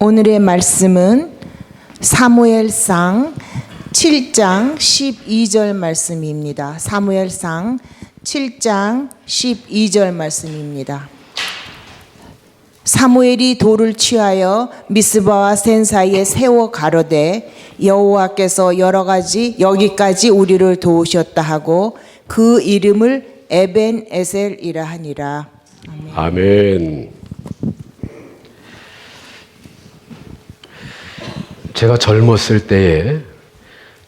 오늘의 말씀은 사무엘상 7장 12절 말씀입니다. 사무엘상 7장 12절 말씀입니다. 사무엘이 돌을 취하여 미스바와 센 사이에 세워 가로되 여호와께서 여기까지 우리를 도우셨다 하고 그 이름을 에벤에셀이라 하니라. 아멘. 제가 젊었을 때에,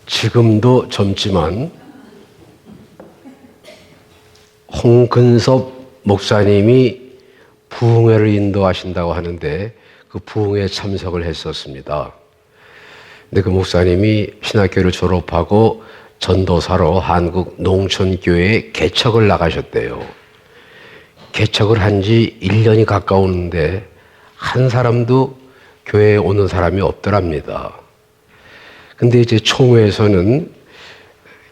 지금도 젊지만, 홍근섭 목사님이 부흥회를 인도하신다고 하는데 그 부흥회에 참석을 했었습니다. 근데 그 목사님이 신학교를 졸업하고 전도사로 한국 농촌교회에 개척을 나가셨대요. 개척을 한 지 1년이 가까웠는데 한 사람도 교회에 오는 사람이 없더랍니다. 근데 이제 총회에서는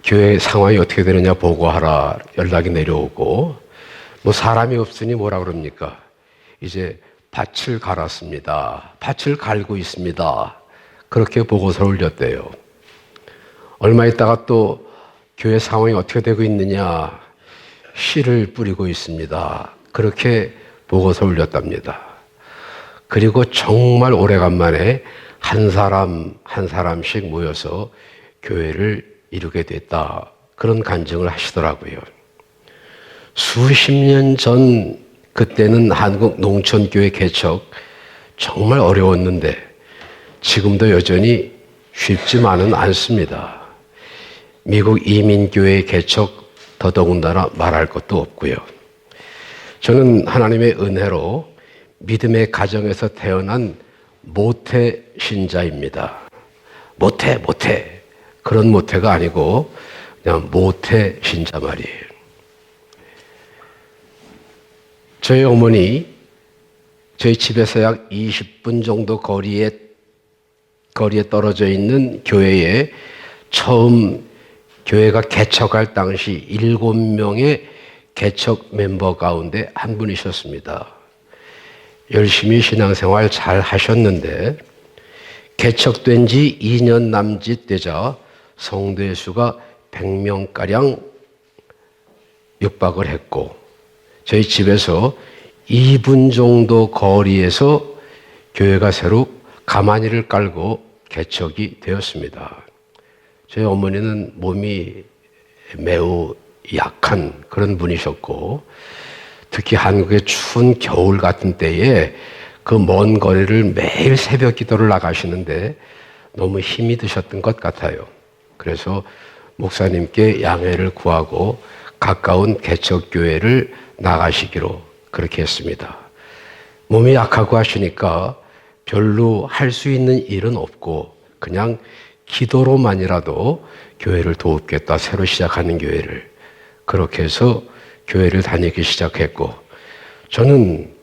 교회 상황이 어떻게 되느냐 보고하라 연락이 내려오고, 뭐 사람이 없으니 뭐라 그럽니까? 이제 밭을 갈았습니다. 밭을 갈고 있습니다. 그렇게 보고서를 올렸대요. 얼마 있다가 또 교회 상황이 어떻게 되고 있느냐, 씨를 뿌리고 있습니다. 그렇게 보고서 올렸답니다. 그리고 정말 오래간만에 한 사람 한 사람씩 모여서 교회를 이루게 됐다, 그런 간증을 하시더라고요. 수십 년 전, 그때는 한국 농촌교회 개척 정말 어려웠는데 지금도 여전히 쉽지만은 않습니다. 미국 이민교회 개척 더더군다나 말할 것도 없고요. 저는 하나님의 은혜로 믿음의 가정에서 태어난 모태 신자입니다. 모태 그런 모태가 아니고 그냥 모태 신자 말이에요. 저희 어머니, 저희 집에서 약 20분 정도 거리에 떨어져 있는 교회에 처음 교회가 개척할 당시 7명의 개척 멤버 가운데 한 분이셨습니다. 열심히 신앙생활 잘 하셨는데 개척된 지 2년 남짓 되자 성도의 수가 100명가량 육박을 했고, 저희 집에서 2분 정도 거리에서 교회가 새로 가마니를 깔고 개척이 되었습니다. 저희 어머니는 몸이 매우 약한 그런 분이셨고, 특히 한국의 추운 겨울 같은 때에 그 먼 거리를 매일 새벽 기도를 나가시는데 너무 힘이 드셨던 것 같아요. 그래서 목사님께 양해를 구하고 가까운 개척교회를 나가시기로 그렇게 했습니다. 몸이 약하고 하시니까 별로 할 수 있는 일은 없고 그냥 기도로만이라도 교회를 도우겠다, 새로 시작하는 교회를. 그렇게 해서 교회를 다니기 시작했고, 저는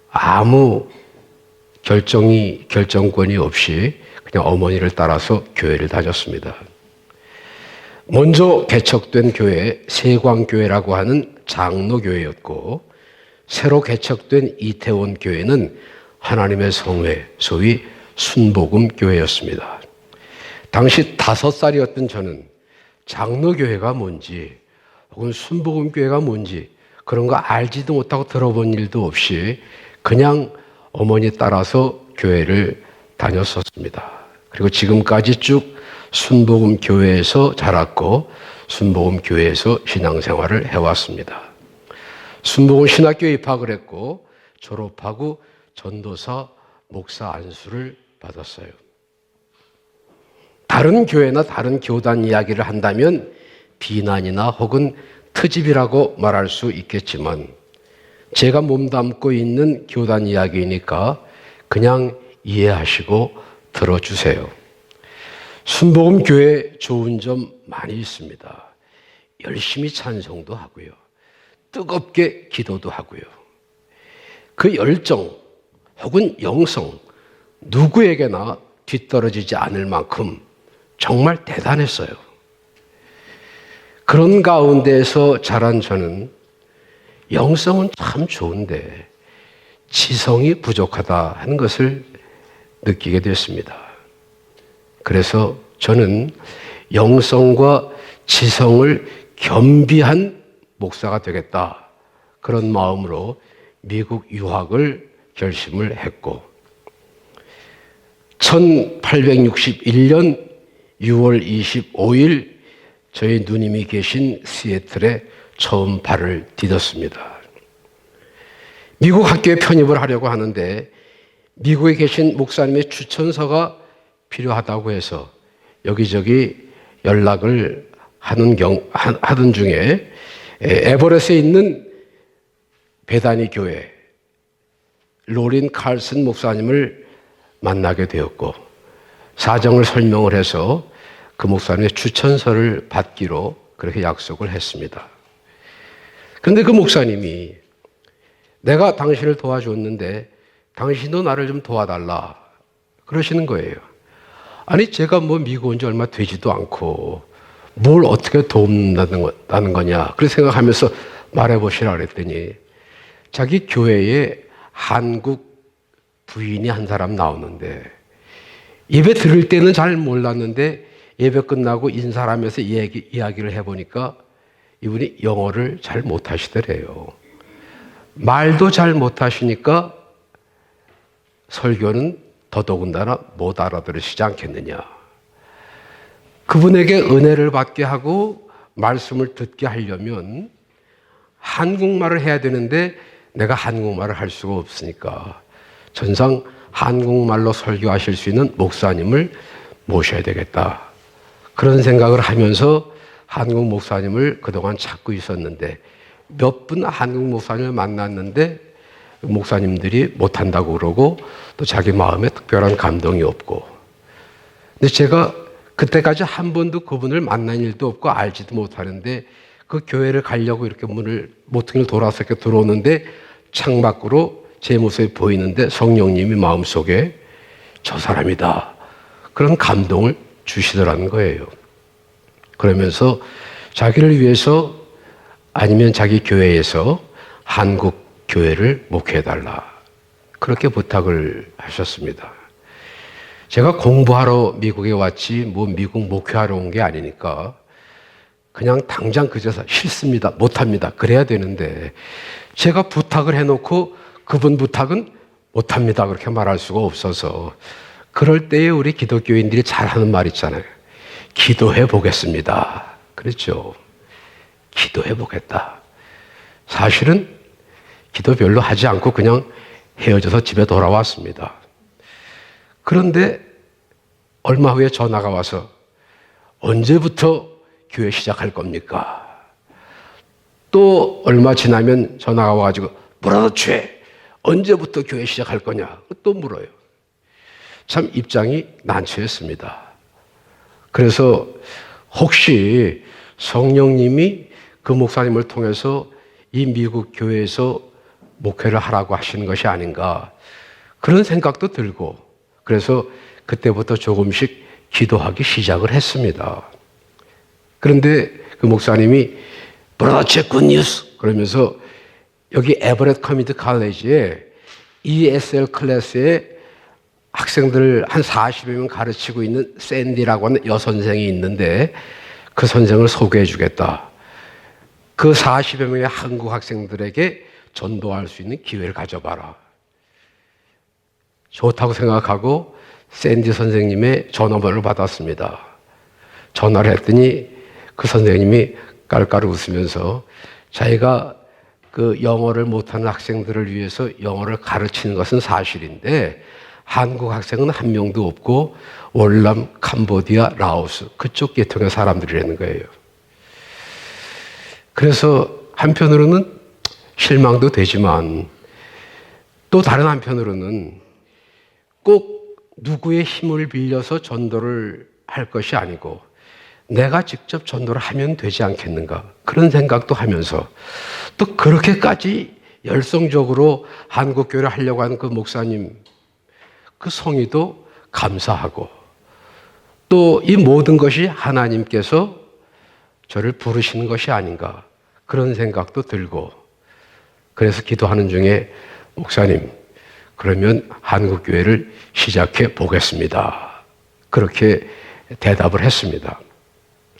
아무 결정권이 없이 그냥 어머니를 따라서 교회를 다녔습니다. 먼저 개척된 교회, 세광교회라고 하는 장로교회였고, 새로 개척된 이태원 교회는 하나님의 성회, 소위 순복음교회였습니다. 당시 5살이었던 저는 장로교회가 뭔지 혹은 순복음교회가 뭔지 그런 거 알지도 못하고 들어본 일도 없이 그냥 어머니 따라서 교회를 다녔었습니다. 그리고 지금까지 쭉 순복음교회에서 자랐고 순복음교회에서 신앙생활을 해왔습니다. 순복음 신학교에 입학을 했고 졸업하고 전도사, 목사 안수를 받았어요. 다른 교회나 다른 교단 이야기를 한다면 비난이나 혹은 트집이라고 말할 수 있겠지만, 제가 몸담고 있는 교단 이야기니까 그냥 이해하시고 들어주세요. 순복음교회 좋은 점 많이 있습니다. 열심히 찬송도 하고요, 뜨겁게 기도도 하고요. 그 열정 혹은 영성, 누구에게나 뒤떨어지지 않을 만큼 정말 대단했어요. 그런 가운데에서 자란 저는 영성은 참 좋은데 지성이 부족하다 하는 것을 느끼게 됐습니다. 그래서 저는 영성과 지성을 겸비한 목사가 되겠다. 그런 마음으로 미국 유학을 결심을 했고 1861년 6월 25일 저희 누님이 계신 시애틀에 처음 발을 디뎠습니다. 미국 학교에 편입을 하려고 하는데 미국에 계신 목사님의 추천서가 필요하다고 해서 여기저기 연락을 하던 중에 에버렛에 있는 베다니 교회 로린 칼슨 목사님을 만나게 되었고 사정을 설명을 해서 그 목사님의 추천서를 받기로 그렇게 약속을 했습니다. 그런데 그 목사님이 내가 당신을 도와줬는데 당신도 나를 좀 도와달라 그러시는 거예요. 아니 제가 뭐 미국 온 지 얼마 되지도 않고 뭘 어떻게 돕는다는 거냐 그렇게 생각하면서 말해보시라 그랬더니 자기 교회에 한국 부인이 한 사람 나오는데 예배 들을 때는 잘 몰랐는데 예배 끝나고 인사하면서 이야기를 해보니까 이분이 영어를 잘 못하시더래요. 말도 잘 못하시니까 설교는 더더군다나 못 알아들으시지 않겠느냐. 그분에게 은혜를 받게 하고 말씀을 듣게 하려면 한국말을 해야 되는데 내가 한국말을 할 수가 없으니까 전상 한국말로 설교하실 수 있는 목사님을 모셔야 되겠다. 그런 생각을 하면서 한국 목사님을 그동안 찾고 있었는데 몇 분 한국 목사님을 만났는데 목사님들이 못한다고 그러고 또 자기 마음에 특별한 감동이 없고 근데 제가 그때까지 한 번도 그분을 만난 일도 없고 알지도 못하는데 그 교회를 가려고 이렇게 모퉁이를 돌아서 이렇게 들어오는데 창밖으로 제 모습이 보이는데 성령님이 마음속에 저 사람이다. 그런 감동을 주시더라는 거예요. 그러면서 자기를 위해서 아니면 자기 교회에서 한국 교회를 목회해달라. 그렇게 부탁을 하셨습니다. 제가 공부하러 미국에 왔지 뭐 미국 목회하러 온 게 아니니까 그냥 당장 그제서 싫습니다. 못합니다. 그래야 되는데 제가 부탁을 해놓고 그분 부탁은 못합니다. 그렇게 말할 수가 없어서 그럴 때에 우리 기독교인들이 잘하는 말 있잖아요. 기도해 보겠습니다. 그렇죠. 기도해 보겠다. 사실은 기도 별로 하지 않고 그냥 헤어져서 집에 돌아왔습니다. 그런데 얼마 후에 전화가 와서 언제부터 교회 시작할 겁니까? 또 얼마 지나면 전화가 와가지고 브라더 최 언제부터 교회 시작할 거냐? 또 물어요. 참 입장이 난처했습니다. 그래서 혹시 성령님이 그 목사님을 통해서 이 미국 교회에서 목회를 하라고 하시는 것이 아닌가 그런 생각도 들고 그래서 그때부터 조금씩 기도하기 시작을 했습니다. 그런데 그 목사님이 브라더 체 굿뉴스 그러면서 여기 에버렛 커뮤니티 칼리지에 ESL 클래스에 학생들을 한 40여 명 가르치고 있는 샌디라고 하는 여선생이 있는데 그 선생을 소개해 주겠다. 그 40여 명의 한국 학생들에게 전도할 수 있는 기회를 가져봐라. 좋다고 생각하고 샌디 선생님의 전화번호를 받았습니다. 전화를 했더니 그 선생님이 깔깔 웃으면서 자기가 그 영어를 못하는 학생들을 위해서 영어를 가르치는 것은 사실인데 한국 학생은 한 명도 없고 월남, 캄보디아, 라오스 그쪽 계통의 사람들이라는 거예요. 그래서 한편으로는 실망도 되지만 또 다른 한편으로는 꼭 누구의 힘을 빌려서 전도를 할 것이 아니고 내가 직접 전도를 하면 되지 않겠는가 그런 생각도 하면서 또 그렇게까지 열성적으로 한국교회를 하려고 하는 그 목사님 그 성의도 감사하고 또 이 모든 것이 하나님께서 저를 부르시는 것이 아닌가 그런 생각도 들고 그래서 기도하는 중에 목사님 그러면 한국교회를 시작해 보겠습니다. 그렇게 대답을 했습니다.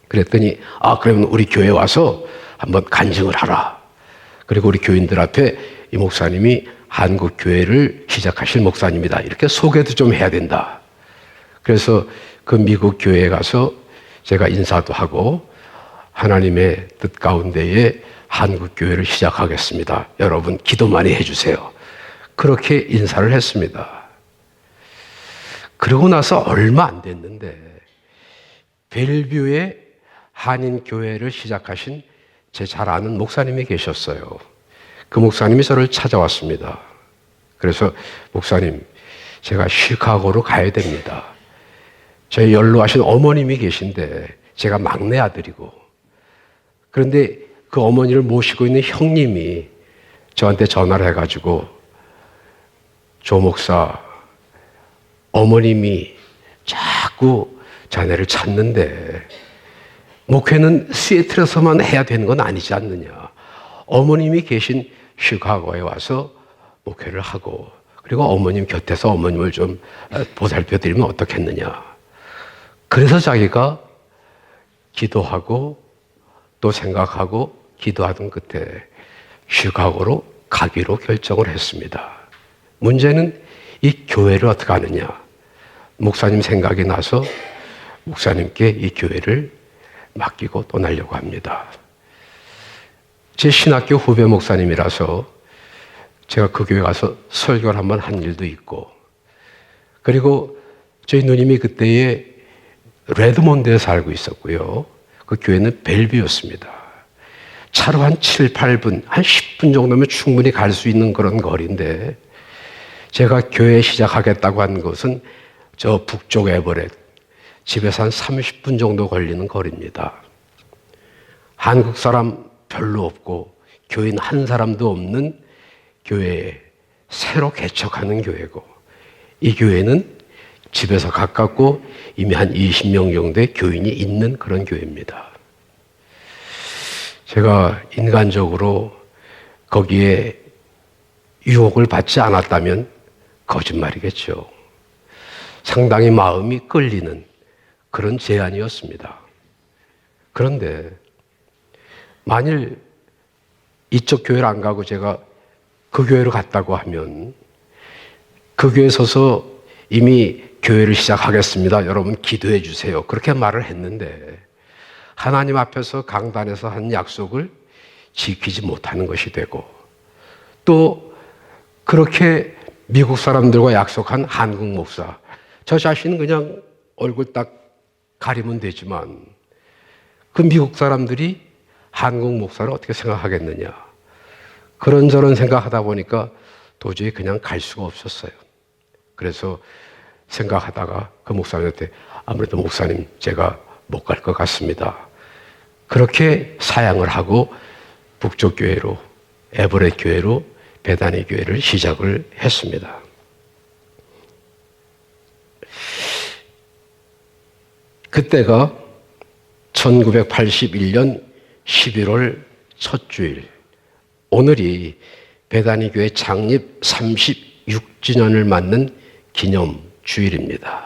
그랬더니 그러면 우리 교회 와서 한번 간증을 하라. 그리고 우리 교인들 앞에 이 목사님이 한국교회를 시작하실 목사님이다. 이렇게 소개도 좀 해야 된다. 그래서 그 미국 교회에 가서 제가 인사도 하고 하나님의 뜻 가운데에 한국교회를 시작하겠습니다. 여러분 기도 많이 해주세요. 그렇게 인사를 했습니다. 그러고 나서 얼마 안 됐는데 벨뷰에 한인교회를 시작하신 제 잘 아는 목사님이 계셨어요. 그 목사님이 저를 찾아왔습니다. 그래서 목사님, 제가 시카고로 가야 됩니다. 저희 연로하신 어머님이 계신데 제가 막내 아들이고, 그런데 그 어머니를 모시고 있는 형님이 저한테 전화를 해가지고, 조 목사, 어머님이 자꾸 자네를 찾는데 목회는 시애틀에서만 해야 되는 건 아니지 않느냐. 어머님이 계신 시카고에 와서 목회를 하고, 그리고 어머님 곁에서 어머님을 좀 보살펴 드리면 어떻겠느냐. 그래서 자기가 기도하고 또 생각하고 기도하던 끝에 시카고로 가기로 결정을 했습니다. 문제는 이 교회를 어떻게 하느냐. 목사님 생각이 나서 목사님께 이 교회를 맡기고 떠나려고 합니다. 제 신학교 후배 목사님이라서 제가 그 교회 가서 설교를 한번 한 일도 있고, 그리고 저희 누님이 그때에 레드몬드에 살고 있었고요. 그 교회는 벨뷰였습니다. 차로 한 7, 8분, 한 10분 정도면 충분히 갈 수 있는 그런 거리인데, 제가 교회 시작하겠다고 한 것은 저 북쪽 에버렛, 집에서 한 30분 정도 걸리는 거리입니다. 한국 사람 별로 없고 교인 한 사람도 없는 교회에 새로 개척하는 교회고, 이 교회는 집에서 가깝고 이미 한 20명 정도의 교인이 있는 그런 교회입니다. 제가 인간적으로 거기에 유혹을 받지 않았다면 거짓말이겠죠. 상당히 마음이 끌리는 그런 제안이었습니다. 그런데 만일 이쪽 교회를 안 가고 제가 그 교회로 갔다고 하면, 그 교회에 서서 이미 교회를 시작하겠습니다. 여러분 기도해 주세요. 그렇게 말을 했는데 하나님 앞에서 강단에서 한 약속을 지키지 못하는 것이 되고, 또 그렇게 미국 사람들과 약속한 한국 목사, 저 자신은 그냥 얼굴 딱 가리면 되지만 그 미국 사람들이 한국 목사를 어떻게 생각하겠느냐. 그런저런 생각하다 보니까 도저히 그냥 갈 수가 없었어요. 그래서 생각하다가 그 목사님한테 아무래도 목사님 제가 못 갈 것 같습니다. 그렇게 사양을 하고 북쪽 교회로, 에버렛 교회로 베다니 교회를 시작을 했습니다. 그때가 1981년 11월 첫 주일, 오늘이 베다니 교회 창립 36주년을 맞는 기념 주일입니다.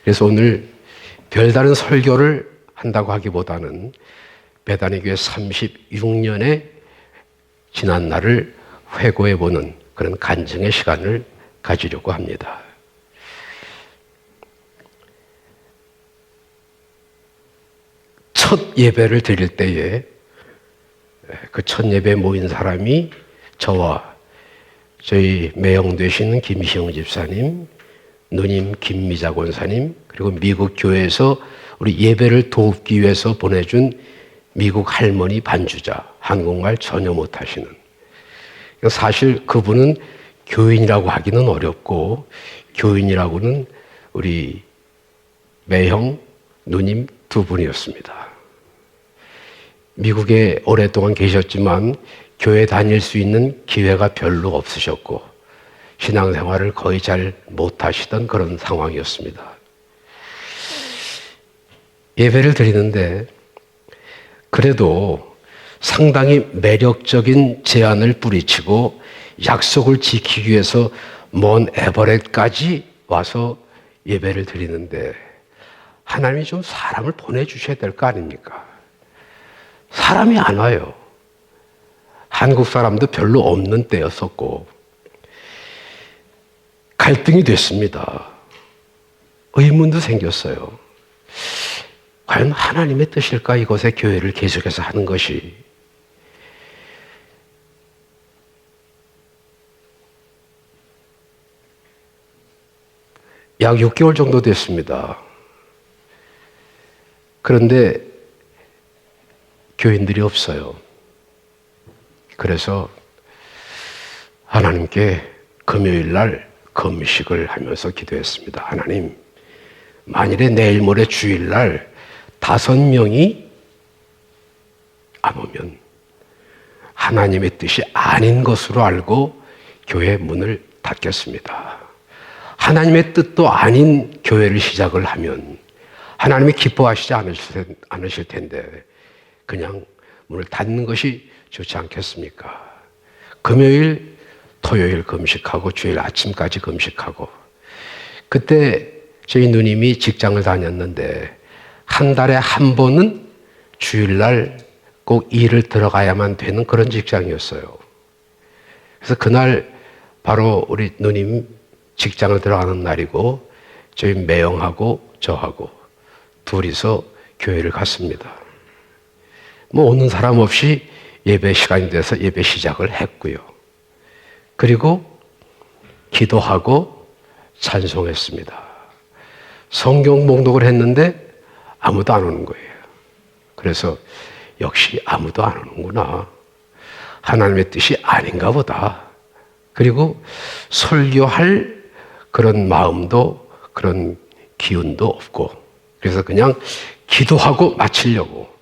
그래서 오늘 별다른 설교를 한다고 하기보다는 베다니 교회 36년의 지난 날을 회고해보는 그런 간증의 시간을 가지려고 합니다. 첫 예배를 드릴 때에 그 첫 예배에 모인 사람이 저와 저희 매형 되시는 김희영 집사님, 누님 김미자 권사님, 그리고 미국 교회에서 우리 예배를 돕기 위해서 보내준 미국 할머니 반주자, 한국말 전혀 못하시는. 사실 그분은 교인이라고 하기는 어렵고, 교인이라고는 우리 매형, 누님 두 분이었습니다. 미국에 오랫동안 계셨지만 교회 다닐 수 있는 기회가 별로 없으셨고 신앙생활을 거의 잘 못하시던 그런 상황이었습니다. 예배를 드리는데 그래도 상당히 매력적인 제안을 뿌리치고 약속을 지키기 위해서 먼 에버렛까지 와서 예배를 드리는데 하나님이 좀 사람을 보내주셔야 될 거 아닙니까? 사람이 안 와요. 한국 사람도 별로 없는 때였었고 갈등이 됐습니다. 의문도 생겼어요. 과연 하나님의 뜻일까? 이곳에 교회를 계속해서 하는 것이. 약 6개월 정도 됐습니다. 그런데 교인들이 없어요. 그래서 하나님께 금요일 날 금식을 하면서 기도했습니다. 하나님, 만일에 내일 모레 주일날 5명이 안 오면 하나님의 뜻이 아닌 것으로 알고 교회 문을 닫겠습니다. 하나님의 뜻도 아닌 교회를 시작을 하면 하나님이 기뻐하시지 않으실 텐데 그냥 문을 닫는 것이 좋지 않겠습니까? 금요일, 토요일 금식하고 주일 아침까지 금식하고 그때 저희 누님이 직장을 다녔는데 한 달에 한 번은 주일날 꼭 일을 들어가야만 되는 그런 직장이었어요. 그래서 그날 바로 우리 누님 직장을 들어가는 날이고 저희 매형하고 저하고 둘이서 교회를 갔습니다. 뭐 오는 사람 없이 예배 시간이 돼서 예배 시작을 했고요. 그리고 기도하고 찬송했습니다. 성경 봉독을 했는데 아무도 안 오는 거예요. 그래서 역시 아무도 안 오는구나. 하나님의 뜻이 아닌가 보다. 그리고 설교할 그런 마음도 그런 기운도 없고 그래서 그냥 기도하고 마치려고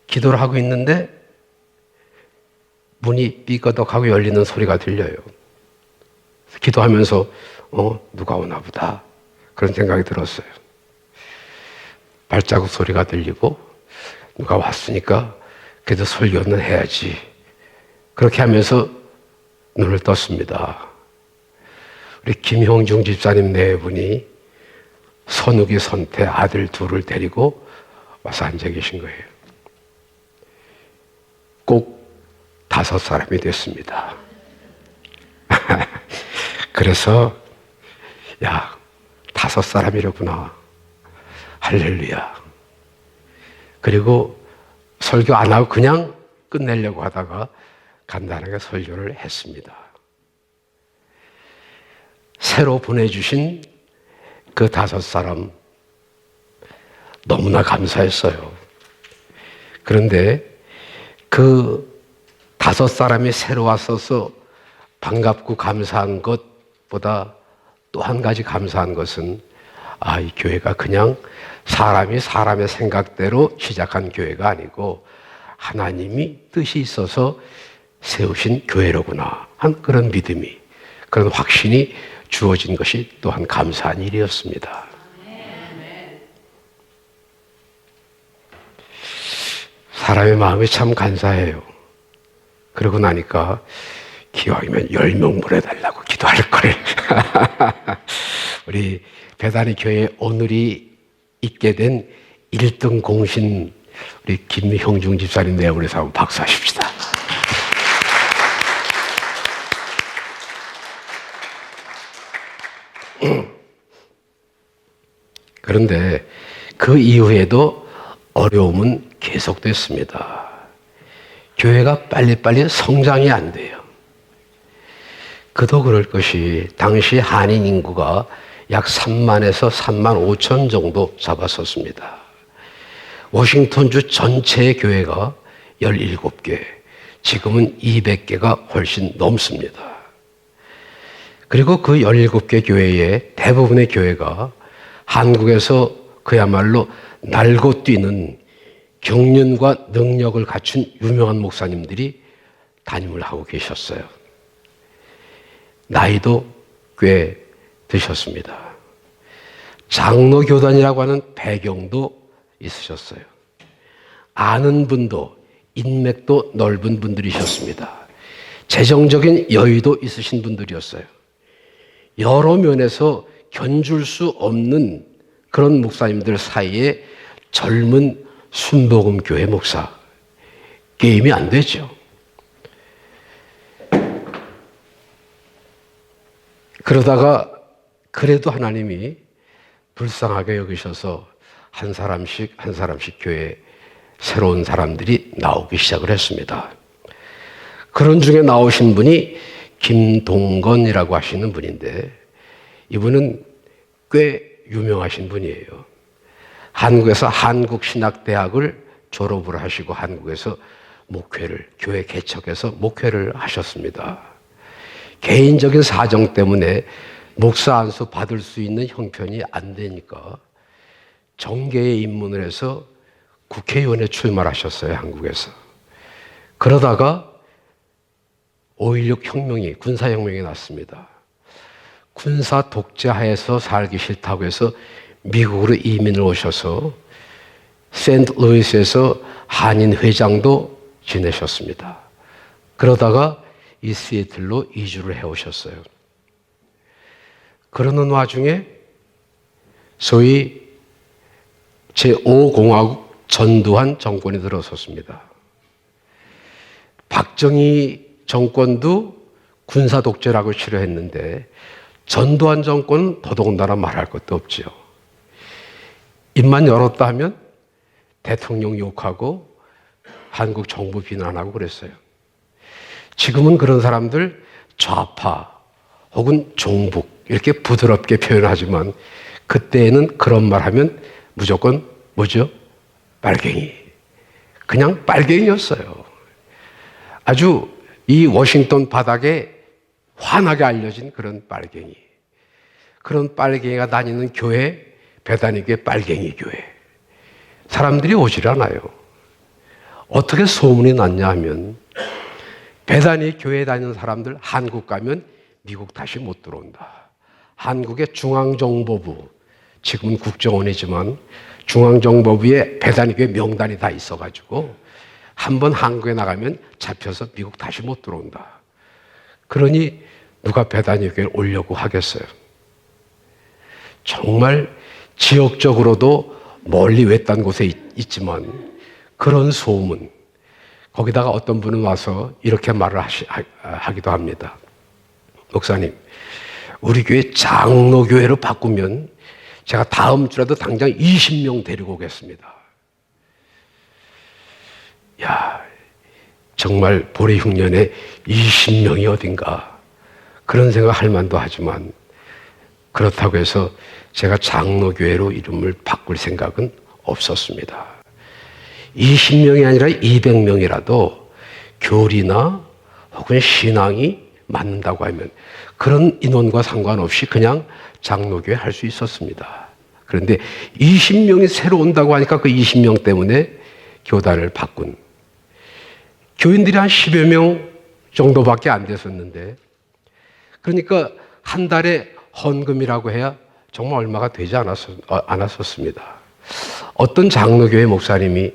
기도를 하고 있는데 문이 삐거덕하고 열리는 소리가 들려요. 기도하면서 누가 오나 보다 그런 생각이 들었어요. 발자국 소리가 들리고 누가 왔으니까 그래도 설교는 해야지. 그렇게 하면서 눈을 떴습니다. 우리 김형중 집사님 네 분이 선욱이 선태 아들 둘을 데리고 와서 앉아 계신 거예요. 꼭 5사람이 됐습니다. 그래서 야 5사람이로구나. 할렐루야. 그리고 설교 안 하고 그냥 끝내려고 하다가 간단하게 설교를 했습니다. 새로 보내주신 그 5사람 너무나 감사했어요. 그런데 그 5사람이 새로 왔어서 반갑고 감사한 것보다 또 한 가지 감사한 것은 이 교회가 그냥 사람이 사람의 생각대로 시작한 교회가 아니고 하나님이 뜻이 있어서 세우신 교회로구나 한 그런 믿음이 그런 확신이 주어진 것이 또한 감사한 일이었습니다. 사람의 마음이 참 간사해요. 그러고 나니까 기왕이면 10명 보내달라고 기도할 걸. 우리 배단위 교회 오늘이 있게 된 1등 공신 우리 김형중 집사님 내분에서 한번 박수하십시다. 그런데 그 이후에도 어려움은 계속됐습니다. 교회가 빨리빨리 성장이 안 돼요. 그도 그럴 것이 당시 한인 인구가 약 3만에서 3만 5천 정도 잡았었습니다. 워싱턴주 전체의 교회가 17개, 지금은 200개가 훨씬 넘습니다. 그리고 그 17개 교회의 대부분의 교회가 한국에서 그야말로 날고 뛰는 경륜과 능력을 갖춘 유명한 목사님들이 담임을 하고 계셨어요. 나이도 꽤 드셨습니다. 장로교단이라고 하는 배경도 있으셨어요. 아는 분도 인맥도 넓은 분들이셨습니다. 재정적인 여유도 있으신 분들이었어요. 여러 면에서 견줄 수 없는 그런 목사님들 사이에 젊은 순복음교회 목사, 게임이 안 되죠. 그러다가 그래도 하나님이 불쌍하게 여기셔서 한 사람씩 교회에 새로운 사람들이 나오기 시작을 했습니다. 그런 중에 나오신 분이 김동건이라고 하시는 분인데, 이분은 꽤 유명하신 분이에요. 한국에서 한국신학대학을 졸업을 하시고 한국에서 교회 개척해서 목회를 하셨습니다. 개인적인 사정 때문에 목사 안수 받을 수 있는 형편이 안 되니까 정계에 입문을 해서 국회의원에 출마하셨어요, 한국에서. 그러다가 5.16 혁명이, 군사혁명이 났습니다. 군사 독재하에서 살기 싫다고 해서 미국으로 이민을 오셔서 세인트루이스에서 한인 회장도 지내셨습니다. 그러다가 이 시애틀로 이주를 해오셨어요. 그러는 와중에 소위 제5공화국 전두환 정권이 들어섰습니다. 박정희 정권도 군사 독재라고 싫어했는데 전두환 정권은 더더군다나 말할 것도 없죠. 입만 열었다 하면 대통령 욕하고 한국 정부 비난하고 그랬어요. 지금은 그런 사람들 좌파 혹은 종북 이렇게 부드럽게 표현하지만 그때에는 그런 말 하면 무조건 뭐죠? 빨갱이. 그냥 빨갱이였어요. 아주 이 워싱턴 바닥에 환하게 알려진 그런 빨갱이. 그런 빨갱이가 다니는 교회, 베다니교회 빨갱이 교회. 사람들이 오질 않아요. 어떻게 소문이 났냐 하면 베다니 교회에 다니는 사람들 한국 가면 미국 다시 못 들어온다. 한국의 중앙정보부, 지금은 국정원이지만 중앙정보부에 베다니교회 명단이 다 있어가지고 한번 한국에 나가면 잡혀서 미국 다시 못 들어온다. 그러니 누가 베다니교회를 오려고 하겠어요. 정말 지역적으로도 멀리 외딴 곳에 있지만 그런 소문, 거기다가 어떤 분은 와서 이렇게 말을 하기도 합니다. 목사님, 우리 교회 장로교회로 바꾸면 제가 다음 주라도 당장 20명 데리고 오겠습니다. 야, 정말 보리 흉년에 20명이 어딘가 그런 생각할 만도 하지만 그렇다고 해서 제가 장로교회로 이름을 바꿀 생각은 없었습니다. 20명이 아니라 200명이라도 교리나 혹은 신앙이 맞는다고 하면 그런 인원과 상관없이 그냥 장로교회 할 수 있었습니다. 그런데 20명이 새로 온다고 하니까 그 20명 때문에 교단을 바꾼 교인들이 한 10여 명 정도밖에 안 됐었는데, 그러니까 한 달에 헌금이라고 해야 정말 얼마가 되지 않았었습니다. 어떤 장로교회 목사님,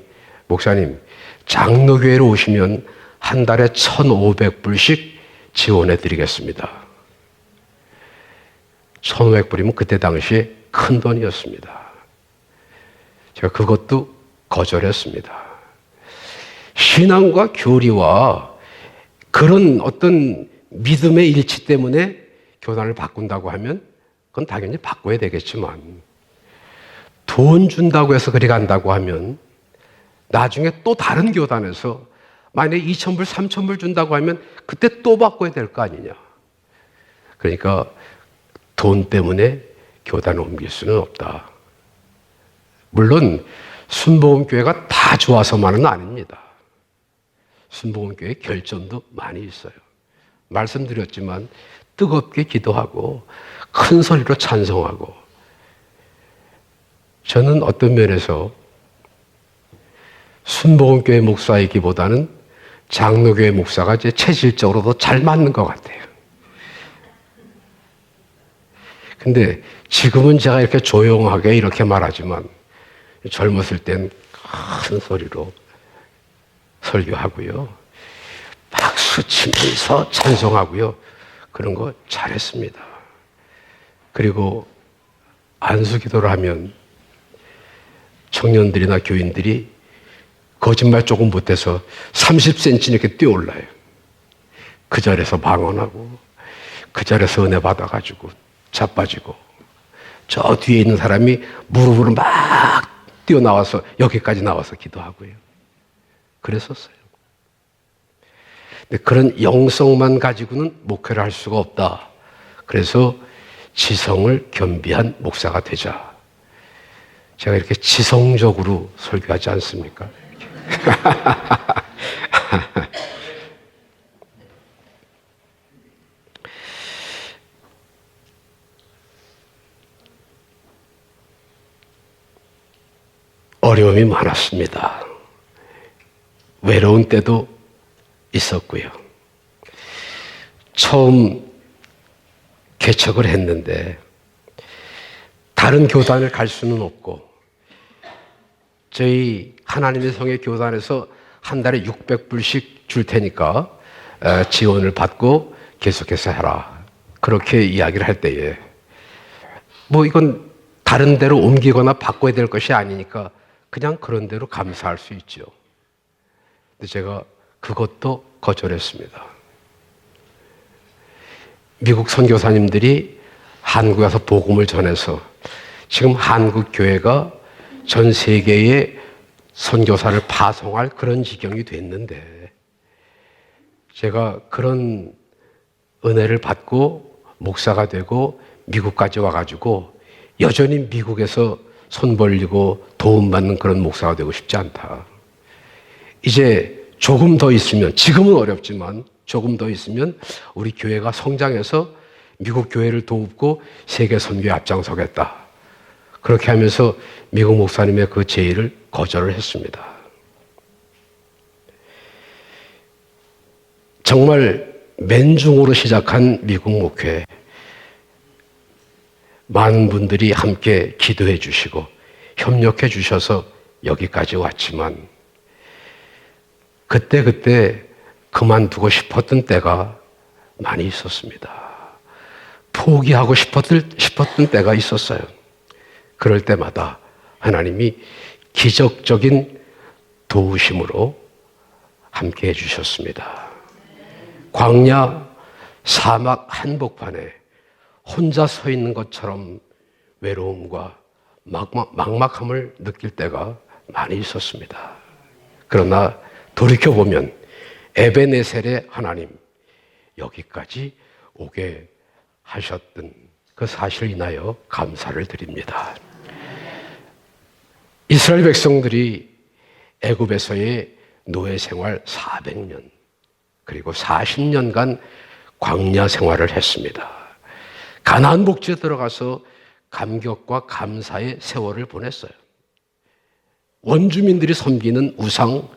장로교회로 오시면 한 달에 1,500불씩 지원해 드리겠습니다. 1,500불이면 그때 당시에 큰 돈이었습니다. 제가 그것도 거절했습니다. 신앙과 교리와 그런 어떤 믿음의 일치 때문에 교단을 바꾼다고 하면 그건 당연히 바꿔야 되겠지만, 돈 준다고 해서 그리 간다고 하면 나중에 또 다른 교단에서 만약에 2,000불, 3,000불 준다고 하면 그때 또 바꿔야 될 거 아니냐. 그러니까 돈 때문에 교단을 옮길 수는 없다. 물론 순복음교회가 다 좋아서만은 아닙니다. 순복음교회 결점도 많이 있어요. 말씀드렸지만 뜨겁게 기도하고 큰 소리로 찬송하고, 저는 어떤 면에서 순복음교회 목사이기보다는 장로교회 목사가 제 체질적으로도 잘 맞는 것 같아요. 근데 지금은 제가 이렇게 조용하게 이렇게 말하지만 젊었을 땐 큰 소리로 설교하고요. 막 박수 치면서 찬송하고요. 그런 거 잘했습니다. 그리고 안수기도를 하면 청년들이나 교인들이 거짓말 조금 못해서 30cm 이렇게 뛰어올라요. 그 자리에서 방언하고 그 자리에서 은혜 받아가지고 자빠지고 저 뒤에 있는 사람이 무릎으로 막 뛰어나와서 여기까지 나와서 기도하고요. 그랬었어요. 근데 그런 영성만 가지고는 목회를 할 수가 없다. 그래서 지성을 겸비한 목사가 되자. 제가 이렇게 지성적으로 설교하지 않습니까? 어려움이 많았습니다. 외로운 때도 있었고요. 처음 개척을 했는데 다른 교단을 갈 수는 없고 저희 하나님의 성의 교단에서 한 달에 600불씩 줄 테니까 지원을 받고 계속해서 해라. 그렇게 이야기를 할 때에 뭐 이건 다른 데로 옮기거나 바꿔야 될 것이 아니니까 그냥 그런 대로 감사할 수 있죠. 근데 제가 그것도 거절했습니다. 미국 선교사님들이 한국에 와서 복음을 전해서 지금 한국 교회가 전 세계에 선교사를 파송할 그런 지경이 됐는데 제가 그런 은혜를 받고 목사가 되고 미국까지 와가지고 여전히 미국에서 손 벌리고 도움받는 그런 목사가 되고 싶지 않다. 이제 조금 더 있으면, 지금은 어렵지만 조금 더 있으면 우리 교회가 성장해서 미국 교회를 돕고 세계 선교에 앞장서겠다. 그렇게 하면서 미국 목사님의 그 제의를 거절을 했습니다. 정말 맨중으로 시작한 미국 목회, 많은 분들이 함께 기도해 주시고 협력해 주셔서 여기까지 왔지만 그때 그만두고 싶었던 때가 많이 있었습니다. 포기하고 싶었던 때가 있었어요. 그럴 때마다 하나님이 기적적인 도우심으로 함께 해주셨습니다. 광야 사막 한복판에 혼자 서 있는 것처럼 외로움과 막막함을 느낄 때가 많이 있었습니다. 그러나 돌이켜보면 에베네셀의 하나님, 여기까지 오게 하셨던 그 사실을 인하여 감사를 드립니다. 이스라엘 백성들이 애굽에서의 노예 생활 400년 그리고 40년간 광야 생활을 했습니다. 가나안 복지에 들어가서 감격과 감사의 세월을 보냈어요. 원주민들이 섬기는 우상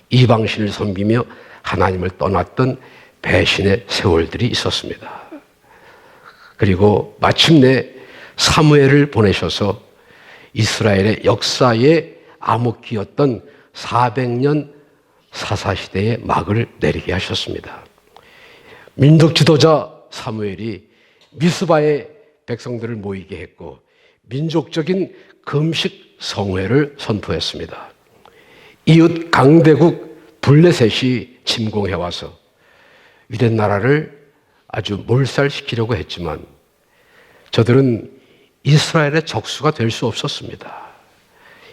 이방신을 섬기며 하나님을 떠났던 배신의 세월들이 있었습니다. 그리고 마침내 사무엘을 보내셔서 이스라엘의 역사의 암흑기였던 400년 사사시대의 막을 내리게 하셨습니다. 민족 지도자 사무엘이 미스바의 백성들을 모이게 했고 민족적인 금식 성회를 선포했습니다. 이웃 강대국 블레셋이 침공해와서 유대 나라를 아주 몰살시키려고 했지만 저들은 이스라엘의 적수가 될 수 없었습니다.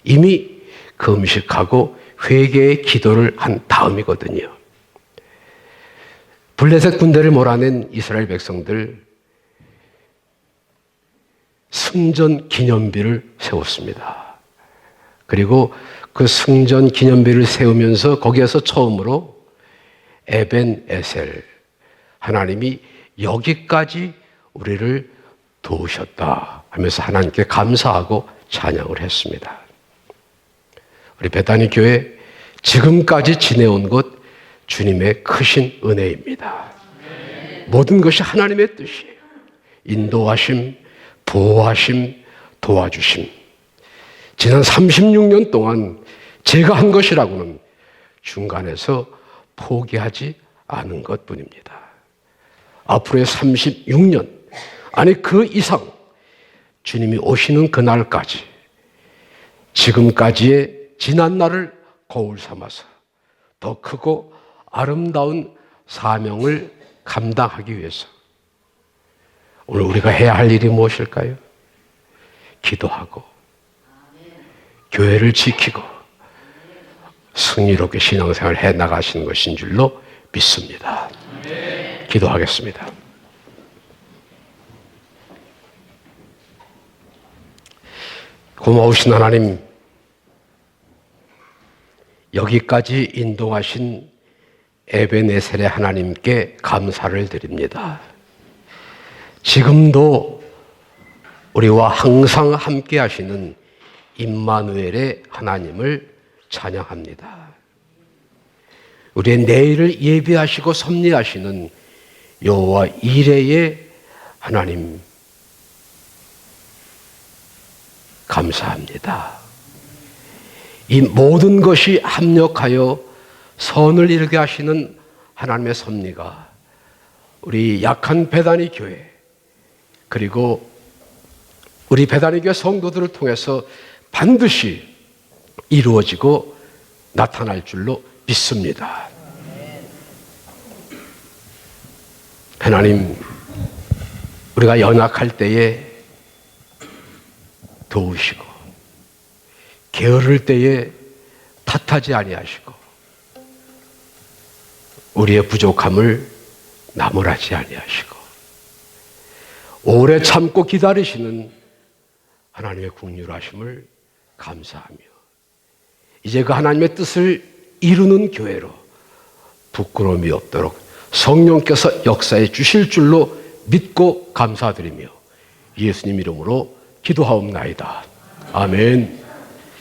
이미 금식하고 회개의 기도를 한 다음이거든요. 블레셋 군대를 몰아낸 이스라엘 백성들 승전 기념비를 세웠습니다. 그리고 그 승전 기념비를 세우면서 거기에서 처음으로 에벤에셀, 하나님이 여기까지 우리를 도우셨다 하면서 하나님께 감사하고 찬양을 했습니다. 우리 베다니 교회 지금까지 지내온 것 주님의 크신 은혜입니다. 모든 것이 하나님의 뜻이에요. 인도하심, 보호하심, 도와주심. 지난 36년 동안 제가 한 것이라고는 중간에서 포기하지 아는 것뿐입니다. 앞으로의 36년, 아니 그 이상 주님이 오시는 그날까지 지금까지의 지난 날을 거울 삼아서 더 크고 아름다운 사명을 감당하기 위해서 오늘 우리가 해야 할 일이 무엇일까요? 기도하고 교회를 지키고 승리롭게 신앙생활을 해나가시는 것인 줄로 믿습니다. 기도하겠습니다. 고마우신 하나님, 여기까지 인도하신 에베네셀의 하나님께 감사를 드립니다. 지금도 우리와 항상 함께 하시는 임마누엘의 하나님을 찬양합니다. 우리의 내일을 예비하시고 섭리하시는 여호와 이레의 하나님 감사합니다. 이 모든 것이 합력하여 선을 이루게 하시는 하나님의 섭리가 우리 약한 베다니 교회 그리고 우리 베다니 교회 성도들을 통해서 반드시 이루어지고 나타날 줄로 믿습니다. 하나님, 우리가 연약할 때에 도우시고 게으를 때에 탓하지 아니하시고 우리의 부족함을 나무라지 아니하시고 오래 참고 기다리시는 하나님의 긍휼하심을 감사하며 이제 그 하나님의 뜻을 이루는 교회로 부끄러움이 없도록 성령께서 역사해 주실 줄로 믿고 감사드리며 예수님 이름으로 기도하옵나이다. 아멘.